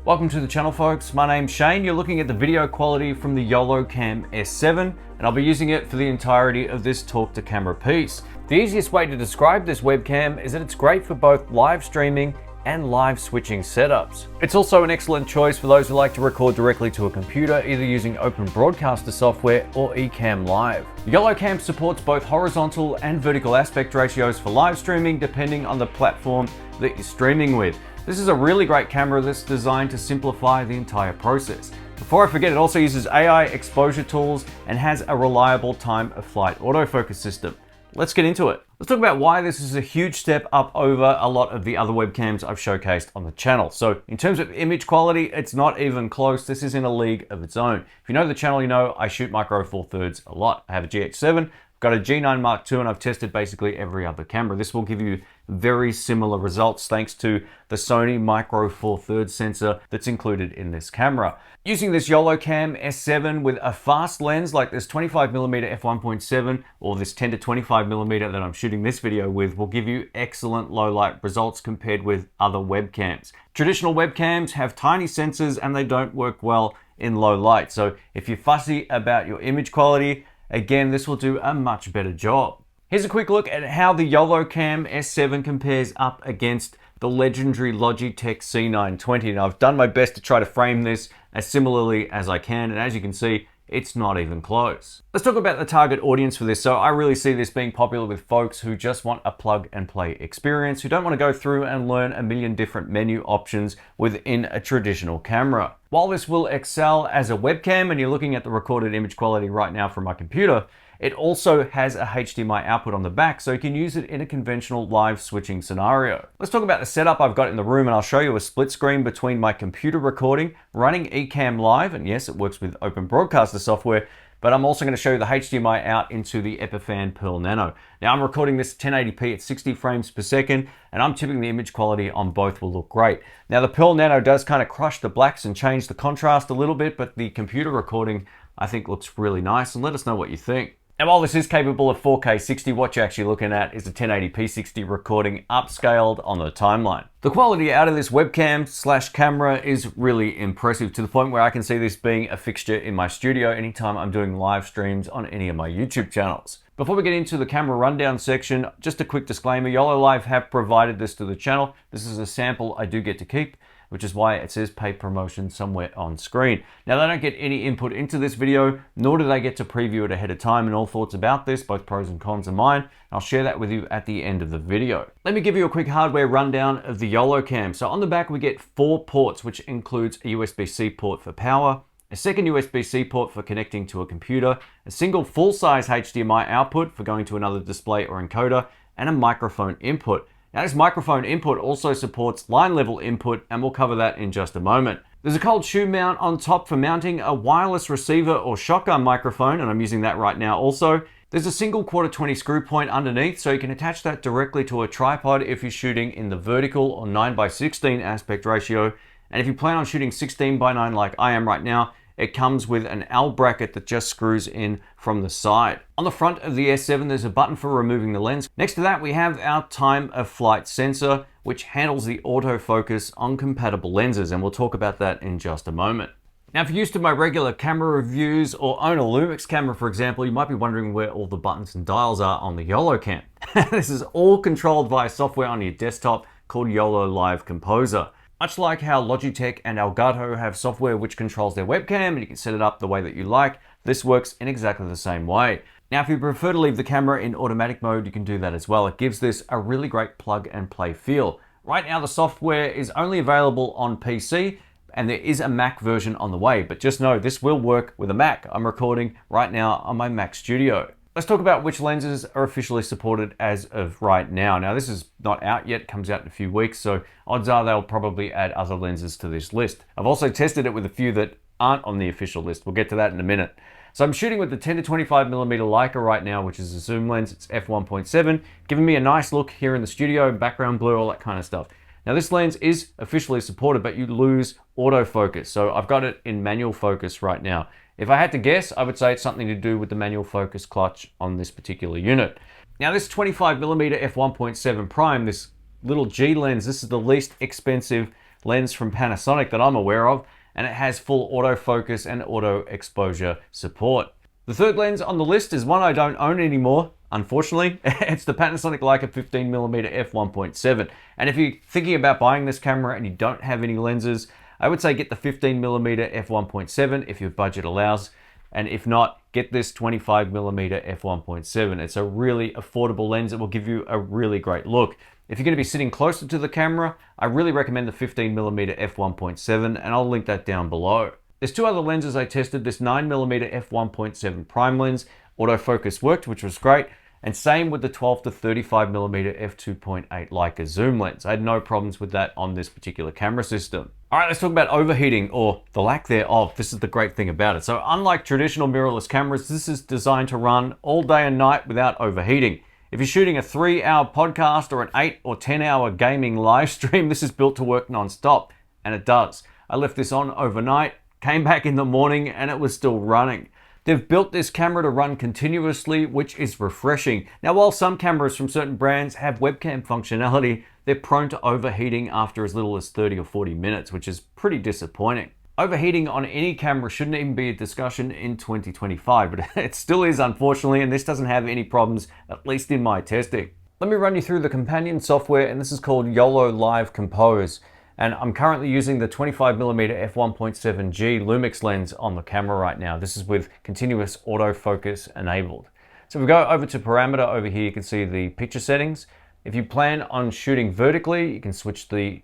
Welcome to the channel, folks. My name's Shane. You're looking at the video quality from the YoloCam S7, and I'll be using it for the entirety of this talk to camera piece. The easiest way to describe this webcam is that it's great for both live streaming and live switching setups. It's also an excellent choice for those who like to record directly to a computer, either using Open Broadcaster software or YoloLive. The YoloCam supports both horizontal and vertical aspect ratios for live streaming, depending on the platform that you're streaming with. This is a really great camera that's designed to simplify the entire process. Before I forget, it also uses AI exposure tools and has a reliable time of flight autofocus system. Let's get into it. Let's talk about why this is a huge step up over a lot of the other webcams I've showcased on the channel. So in terms of image quality, it's not even close. This is in a league of its own. If you know the channel, you know I shoot micro four thirds a lot. I have a GH7, got a G9 Mark II, and I've tested basically every other camera. This will give you very similar results thanks to the Sony Micro Four Thirds sensor that's included in this camera. Using this YoloCam S7 with a fast lens like this 25mm f1.7 or this 10 to 25mm that I'm shooting this video with will give you excellent low light results compared with other webcams. Traditional webcams have tiny sensors and they don't work well in low light. So if you're fussy about your image quality, again, this will do a much better job. Here's a quick look at how the YoloCam S7 compares up against the legendary Logitech C920. And I've done my best to try to frame this as similarly as I can. And as you can see, it's not even close. Let's talk about the target audience for this. So I really see this being popular with folks who just want a plug and play experience, who don't want to go through and learn a million different menu options within a traditional camera. While this will excel as a webcam, and you're looking at the recorded image quality right now from my computer, it also has a HDMI output on the back, so you can use it in a conventional live switching scenario. Let's talk about the setup I've got in the room, and I'll show you a split screen between my computer recording, running YoloCam Live, and yes, it works with Open Broadcaster software, but I'm also going to show you the HDMI out into the Epiphan Pearl Nano. Now I'm recording this 1080p at 60 frames per second, and I'm tipping the image quality on both will look great. Now the Pearl Nano does kind of crush the blacks and change the contrast a little bit, but the computer recording I think looks really nice, and let us know what you think. Now while this is capable of 4K 60, what you're actually looking at is a 1080p 60 recording upscaled on the timeline. The quality out of this webcam slash camera is really impressive, to the point where I can see this being a fixture in my studio anytime I'm doing live streams on any of my YouTube channels. Before we get into the camera rundown section, just a quick disclaimer, YoloLive have provided this to the channel. This is a sample I do get to keep, which is why it says paid promotion somewhere on screen. Now they don't get any input into this video, nor do they get to preview it ahead of time, and all thoughts about this, both pros and cons, are mine. I'll share that with you at the end of the video. Let me give you a quick hardware rundown of the YoloCam. So on the back we get 4 ports, which includes a USB-C port for power, a second USB-C port for connecting to a computer, a single full-size HDMI output for going to another display or encoder, and a microphone input. Now this microphone input also supports line level input, and we'll cover that in just a moment. There's a cold shoe mount on top for mounting a wireless receiver or shotgun microphone, and I'm using that right now also. There's a single 1/4 screw point underneath, so you can attach that directly to a tripod if you're shooting in the vertical or 9:16 aspect ratio. And if you plan on shooting 16:9 like I am right now, it comes with an L bracket that just screws in from the side. On the front of the S7, there's a button for removing the lens. Next to that, we have our time of flight sensor, which handles the autofocus on compatible lenses, and we'll talk about that in just a moment. Now, if you're used to my regular camera reviews or own a Lumix camera, for example, you might be wondering where all the buttons and dials are on the YoloCam. This is all controlled via software on your desktop called YoloLive Composer. Much like how Logitech and Elgato have software which controls their webcam and you can set it up the way that you like, this works in exactly the same way. Now, if you prefer to leave the camera in automatic mode, you can do that as well. It gives this a really great plug and play feel. Right now, the software is only available on PC, and there is a Mac version on the way, but just know this will work with a Mac. I'm recording right now on my Mac Studio. Let's talk about which lenses are officially supported as of right now. Now, this is not out yet, comes out in a few weeks, so odds are they'll probably add other lenses to this list. I've also tested it with a few that aren't on the official list. We'll get to that in a minute. So I'm shooting with the 10 to 25mm Leica right now, which is a zoom lens. It's f1.7, giving me a nice look here in the studio, background blur, all that kind of stuff. Now this lens is officially supported, but you lose autofocus. So I've got it in manual focus right now. If I had to guess, I would say it's something to do with the manual focus clutch on this particular unit. Now this 25mm f1.7 prime, this little G lens, this is the least expensive lens from Panasonic that I'm aware of, and it has full autofocus and auto exposure support. The third lens on the list is one I don't own anymore, unfortunately. It's the Panasonic Leica 15mm f1.7. And if you're thinking about buying this camera and you don't have any lenses, I would say get the 15mm f1.7 if your budget allows. And if not, get this 25mm f1.7. It's a really affordable lens that will give you a really great look. If you're going to be sitting closer to the camera, I really recommend the 15mm f1.7, and I'll link that down below. There's two other lenses I tested. This 9mm f1.7 prime lens, autofocus worked, which was great. And same with the 12 to 35mm f2.8 Leica zoom lens. I had no problems with that on this particular camera system. All right, let's talk about overheating, or the lack thereof. This is the great thing about it. So unlike traditional mirrorless cameras, this is designed to run all day and night without overheating. If you're shooting a 3-hour podcast or an 8 or 10-hour gaming live stream, this is built to work non-stop, and it does. I left this on overnight, came back in the morning, and it was still running. They've built this camera to run continuously, which is refreshing. Now, while some cameras from certain brands have webcam functionality, they're prone to overheating after as little as 30 or 40 minutes, which is pretty disappointing. Overheating on any camera shouldn't even be a discussion in 2025, but it still is, unfortunately, and this doesn't have any problems, at least in my testing. Let me run you through the companion software, and this is called YoloLive Compose. And I'm currently using the 25mm f1.7G Lumix lens on the camera right now. This is with continuous autofocus enabled. So if we go over to parameter over here, you can see the picture settings. If you plan on shooting vertically, you can switch the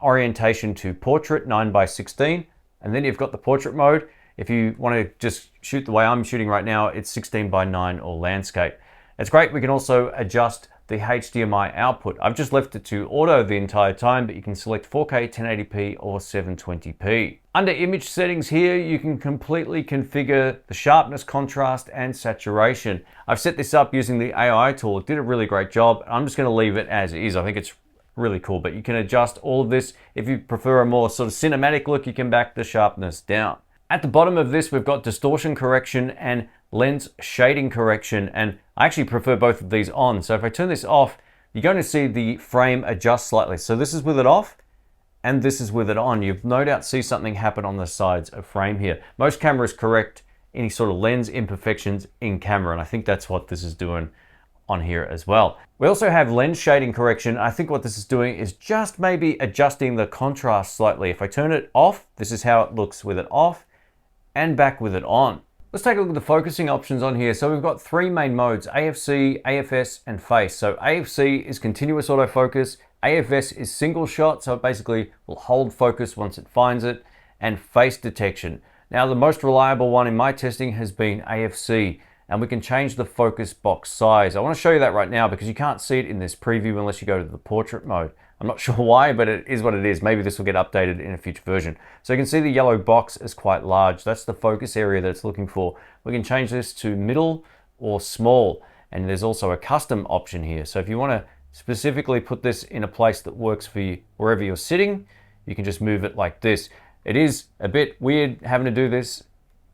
orientation to portrait 9:16, and then you've got the portrait mode. If you want to just shoot the way I'm shooting right now, it's 16:9 or landscape. It's great. We can also adjust the HDMI output. I've just left it to auto the entire time, but you can select 4K 1080p or 720p. Under image settings here, you can completely configure the sharpness, contrast, and saturation. I've set this up using the AI tool. It did a really great job. I'm just going to leave it as is. I think it's really cool, but you can adjust all of this. If you prefer a more sort of cinematic look, you can back the sharpness down. At the bottom of this, we've got distortion correction and lens shading correction, and I actually prefer both of these on. So if I turn this off, you're going to see the frame adjust slightly. So this is with it off, and this is with it on. You'll no doubt see something happen on the sides of frame here. Most cameras correct any sort of lens imperfections in camera, and I think that's what this is doing on here as well. We also have lens shading correction. I think what this is doing is just maybe adjusting the contrast slightly. If I turn it off, this is how it looks with it off, and back with it on. Let's take a look at the focusing options on here. So we've got three main modes: AFC, AFS, and face. So AFC is continuous autofocus, AFS is single shot, so it basically will hold focus once it finds it, and face detection. Now the most reliable one in my testing has been AFC, and we can change the focus box size. I want to show you that right now because you can't see it in this preview unless you go to the portrait mode. I'm not sure why, but it is what it is. Maybe this will get updated in a future version. So you can see the yellow box is quite large. That's the focus area that it's looking for. We can change this to middle or small, and there's also a custom option here. So if you want to specifically put this in a place that works for you wherever you're sitting, you can just move it like this. It is a bit weird having to do this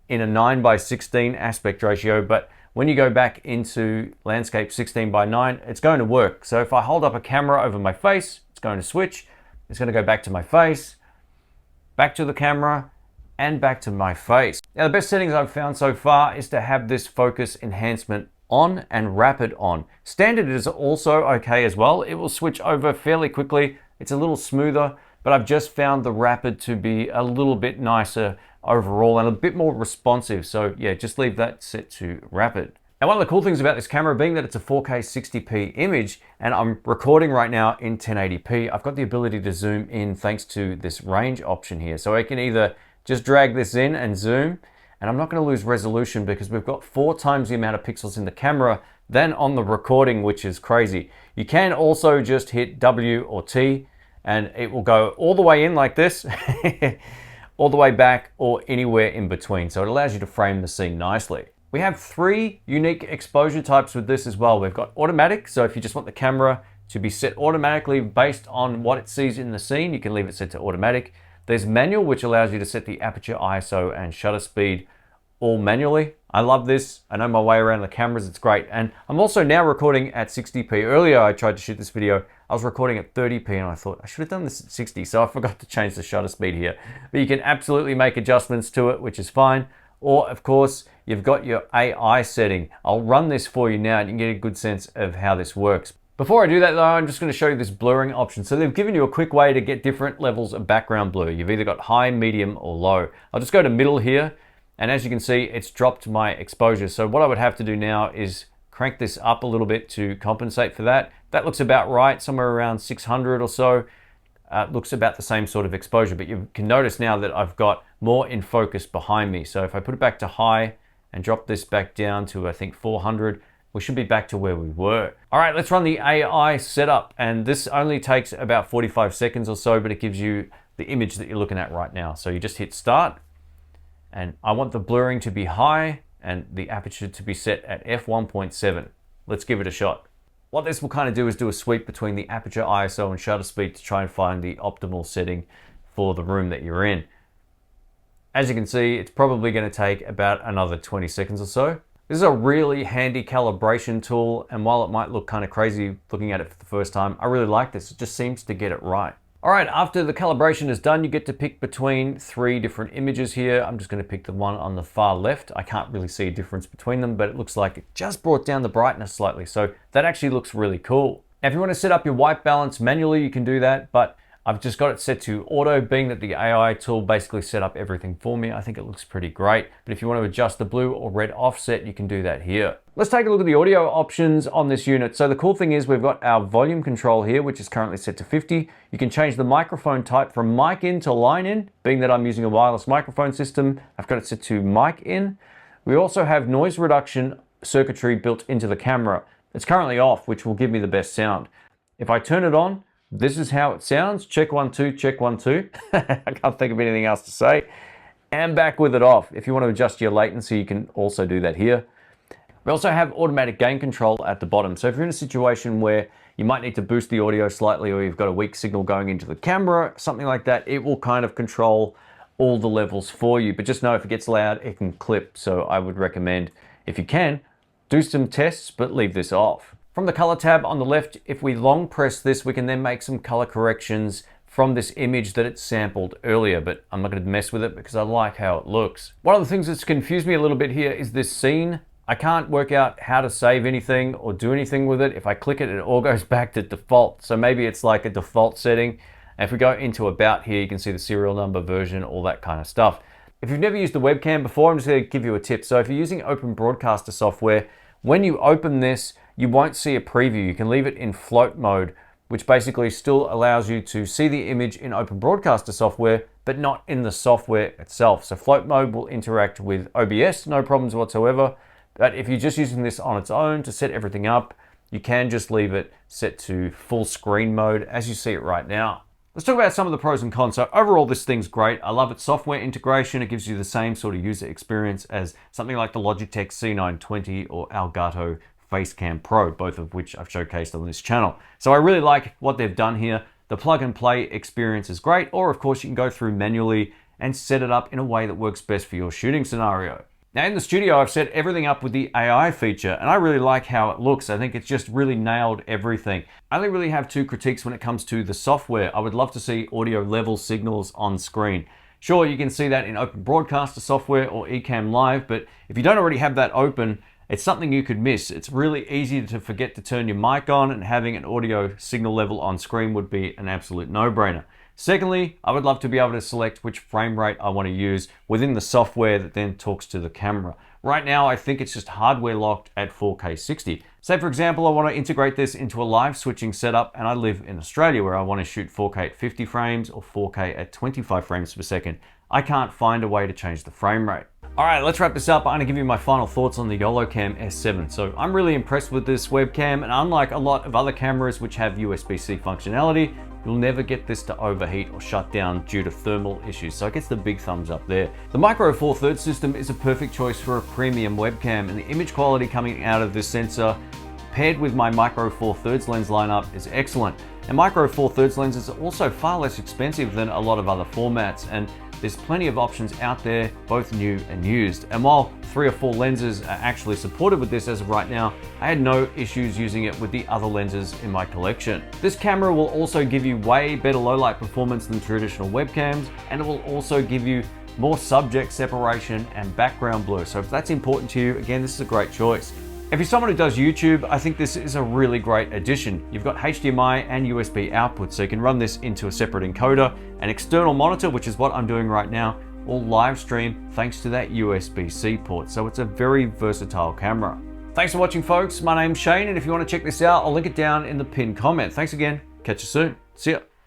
in a 9:16 aspect ratio, but when you go back into landscape 16:9, it's going to work. So if I hold up a camera over my face, it's going to switch. It's going to go back to my face, back to the camera, and back to my face. Now the best settings I've found so far is to have this focus enhancement on and rapid on. Standard is also okay as well. It will switch over fairly quickly. It's a little smoother, but I've just found the rapid to be a little bit nicer overall and a bit more responsive. So yeah, just leave that set to rapid. Now one of the cool things about this camera being that it's a 4K 60p image, and I'm recording right now in 1080p, I've got the ability to zoom in thanks to this range option here. So I can either just drag this in and zoom, and I'm not going to lose resolution because we've got 4 times the amount of pixels in the camera than on the recording, which is crazy. You can also just hit W or T and it will go all the way in like this, all the way back, or anywhere in between. So it allows you to frame the scene nicely. We have 3 unique exposure types with this as well. We've got automatic, so if you just want the camera to be set automatically based on what it sees in the scene, you can leave it set to automatic. There's manual, which allows you to set the aperture, ISO, and shutter speed all manually. I love this. I know my way around the cameras, it's great. And I'm also now recording at 60p. Earlier I tried to shoot this video, I was recording at 30p and I thought I should have done this at 60, so I forgot to change the shutter speed here. But you can absolutely make adjustments to it, which is fine. Or of course, you've got your AI setting. I'll run this for you now and you can get a good sense of how this works. Before I do that though, I'm just going to show you this blurring option. So they've given you a quick way to get different levels of background blur. You've either got high, medium, or low. I'll just go to middle here, and as you can see, it's dropped my exposure. So what I would have to do now is crank this up a little bit to compensate for that. That looks about right, somewhere around 600 or so. Looks about the same sort of exposure, but you can notice now that I've got more in focus behind me. So if I put it back to high and drop this back down to, I think, 400, we should be back to where we were. All right, let's run the AI setup. And this only takes about 45 seconds or so, but it gives you the image that you're looking at right now. So you just hit start, and I want the blurring to be high and the aperture to be set at f1.7. Let's give it a shot. What this will kind of do is do a sweep between the aperture, ISO, and shutter speed to try and find the optimal setting for the room that you're in. As you can see, it's probably going to take about another 20 seconds or so. This is a really handy calibration tool, and while it might look kind of crazy looking at it for the first time, I really like this. It just seems to get it right. All right, after the calibration is done, you get to pick between 3 different images here. I'm just going to pick the one on the far left. I can't really see a difference between them, but it looks like it just brought down the brightness slightly, so that actually looks really cool. Now, if you want to set up your white balance manually, you can do that, but I've just got it set to auto, being that the AI tool basically set up everything for me. I think it looks pretty great. But if you want to adjust the blue or red offset, you can do that here. Let's take a look at the audio options on this unit. So the cool thing is we've got our volume control here, which is currently set to 50. You can change the microphone type from mic in to line in. Being that I'm using a wireless microphone system, I've got it set to mic in. We also have noise reduction circuitry built into the camera. It's currently off, which will give me the best sound. If I turn it on, this is how it sounds. Check 1, 2, check 1, 2. I can't think of anything else to say. And back with it off. If you want to adjust your latency, you can also do that here. We also have automatic gain control at the bottom. So if you're in a situation where you might need to boost the audio slightly, or you've got a weak signal going into the camera, something like that, it will kind of control all the levels for you. But just know if it gets loud, it can clip. So I would recommend, if you can, do some tests, but leave this off. From the color tab on the left, if we long press this, we can then make some color corrections from this image that it sampled earlier, but I'm not going to mess with it because I like how it looks. One of the things that's confused me a little bit here is this scene. I can't work out how to save anything or do anything with it. If I click it, it all goes back to default. So maybe it's like a default setting. And if we go into about here, you can see the serial number, version, all that kind of stuff. If you've never used the webcam before, I'm just going to give you a tip. So if you're using Open Broadcaster software, when you open this, you won't see a preview. You can leave it in float mode, which basically still allows you to see the image in Open Broadcaster software, but not in the software itself. So float mode will interact with OBS, no problems whatsoever. But if you're just using this on its own to set everything up, you can just leave it set to full screen mode as you see it right now. Let's talk about some of the pros and cons. So overall, this thing's great. I love its software integration. It gives you the same sort of user experience as something like the Logitech C920 or Elgato Facecam Pro, both of which I've showcased on this channel. So I really like what they've done here. The plug and play experience is great, or of course you can go through manually and set it up in a way that works best for your shooting scenario. Now in the studio, I've set everything up with the AI feature, and I really like how it looks. I think it's just really nailed everything. I only really have 2 critiques when it comes to the software. I would love to see audio level signals on screen. Sure, you can see that in Open Broadcaster software or Ecamm Live, but if you don't already have that open, it's something you could miss. It's really easy to forget to turn your mic on, and having an audio signal level on screen would be an absolute no-brainer. Secondly, I would love to be able to select which frame rate I want to use within the software that then talks to the camera. Right now, I think it's just hardware locked at 4K 60. Say for example, I want to integrate this into a live switching setup, and I live in Australia where I want to shoot 4K at 50 frames or 4K at 25 frames per second. I can't find a way to change the frame rate. All right, let's wrap this up. I'm gonna give you my final thoughts on the YoloCam S7. So I'm really impressed with this webcam, and unlike a lot of other cameras which have USB-C functionality, you'll never get this to overheat or shut down due to thermal issues. So it gets the big thumbs up there. The Micro Four Thirds system is a perfect choice for a premium webcam, and the image quality coming out of this sensor paired with my Micro Four Thirds lens lineup is excellent. And Micro Four Thirds lenses are also far less expensive than a lot of other formats, and there's plenty of options out there, both new and used. And while 3 or 4 lenses are actually supported with this as of right now, I had no issues using it with the other lenses in my collection. This camera will also give you way better low light performance than traditional webcams, and it will also give you more subject separation and background blur. So if that's important to you, again, this is a great choice. If you're someone who does YouTube, I think this is a really great addition. You've got HDMI and USB output, so you can run this into a separate encoder, an external monitor, which is what I'm doing right now, or live stream thanks to that USB-C port. So it's a very versatile camera. Thanks for watching, folks. My name's Shane, and if you want to check this out, I'll link it down in the pinned comment. Thanks again. Catch you soon. See ya.